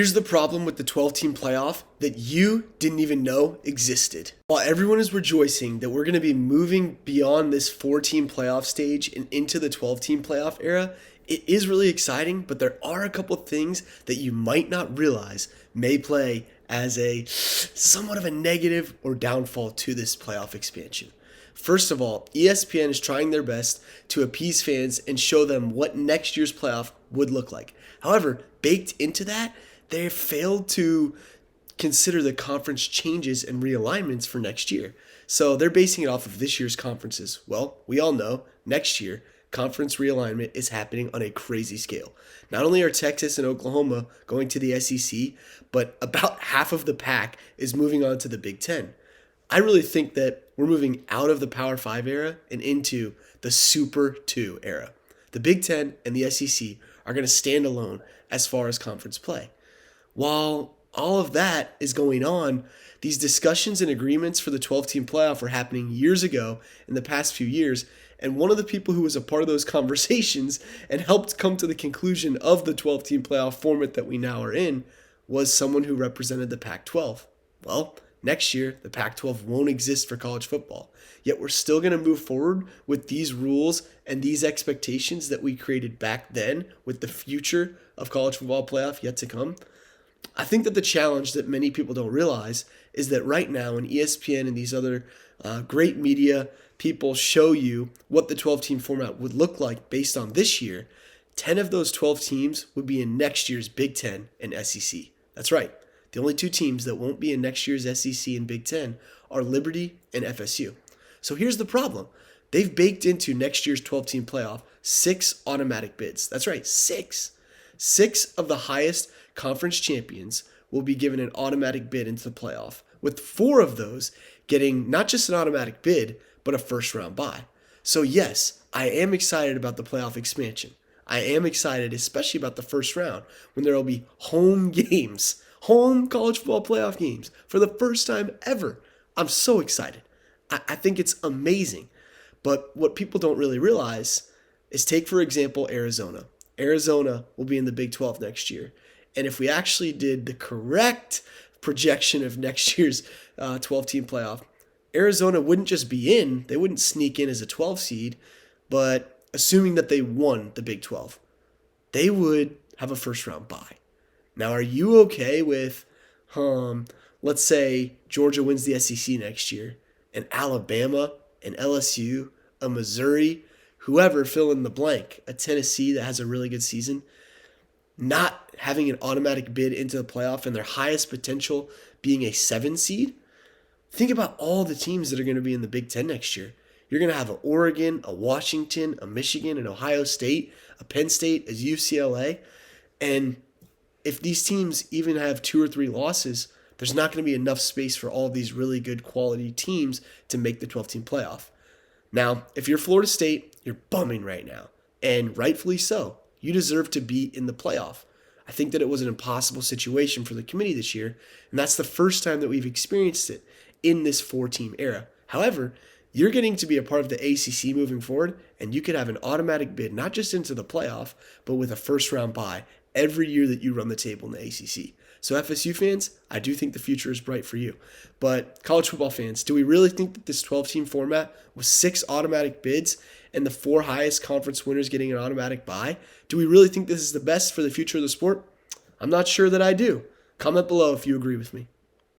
Here's the problem with the 12-team playoff that you didn't even know existed. While everyone is rejoicing that we're going to be moving beyond this 4-team playoff stage and into the 12-team playoff era, it is really exciting, but there are a couple things that you might not realize may play as a somewhat of a negative or downfall to this playoff expansion. First of all, ESPN is trying their best to appease fans and show them what next year's playoff would look like. However, baked into that, they have failed to consider the conference changes and realignments for next year. So they're basing it off of this year's conferences. Well, we all know next year, conference realignment is happening on a crazy scale. Not only are Texas and Oklahoma going to the SEC, but about half of the pack is moving on to the Big Ten. I really think that we're moving out of the Power 5 era and into the Super 2 era. The Big Ten and the SEC are going to stand alone as far as conference play. While all of that is going on, these discussions and agreements for the 12-team playoff were happening years ago in the past few years, and one of the people who was a part of those conversations and helped come to the conclusion of the 12-team playoff format that we now are in was someone who represented the Pac-12. Well, next year, the Pac-12 won't exist for college football, yet we're still going to move forward with these rules and these expectations that we created back then with the future of college football playoff yet to come. I think that the challenge that many people don't realize is that right now when ESPN and these other great media people show you what the 12-team format would look like based on this year, 10 of those 12 teams would be in next year's Big Ten and SEC. That's right. The only two teams that won't be in next year's SEC and Big Ten are Liberty and FSU. So here's the problem. They've baked into next year's 12-team playoff 6 automatic bids. That's right, 6. 6 of the highest conference champions will be given an automatic bid into the playoff, with 4 of those getting not just an automatic bid, but a first-round bye. So yes, I am excited about the playoff expansion. I am excited, especially about the first round, when there will be home games, home college football playoff games for the first time ever. I'm so excited. I think it's amazing. But what people don't really realize is take, for example, Arizona. Arizona will be in the Big 12 next year. And if we actually did the correct projection of next year's 12-team playoff, Arizona wouldn't just be in, they wouldn't sneak in as a 12 seed, but assuming that they won the Big 12, they would have a first-round bye. Now, are you okay with, let's say Georgia wins the SEC next year, and Alabama, and LSU, a Missouri, whoever, fill in the blank, a Tennessee that has a really good season, not having an automatic bid into the playoff and their highest potential being a 7 seed? Think about all the teams that are going to be in the Big Ten next year. You're going to have an Oregon, a Washington, a Michigan, an Ohio State, a Penn State, a UCLA. And if these teams even have 2 or 3 losses, there's not going to be enough space for all of these really good quality teams to make the 12-team playoff. Now, if you're Florida State, you're bumming right now, and rightfully so. You deserve to be in the playoff. I think that it was an impossible situation for the committee this year, and that's the first time that we've experienced it in this 4-team era. However, you're getting to be a part of the ACC moving forward, and you could have an automatic bid, not just into the playoff, but with a first-round bye every year that you run the table in the ACC. So FSU fans, I do think the future is bright for you. But college football fans, do we really think that this 12-team format with 6 automatic bids and the 4 highest conference winners getting an automatic bye, do we really think this is the best for the future of the sport? I'm not sure that I do. Comment below if you agree with me.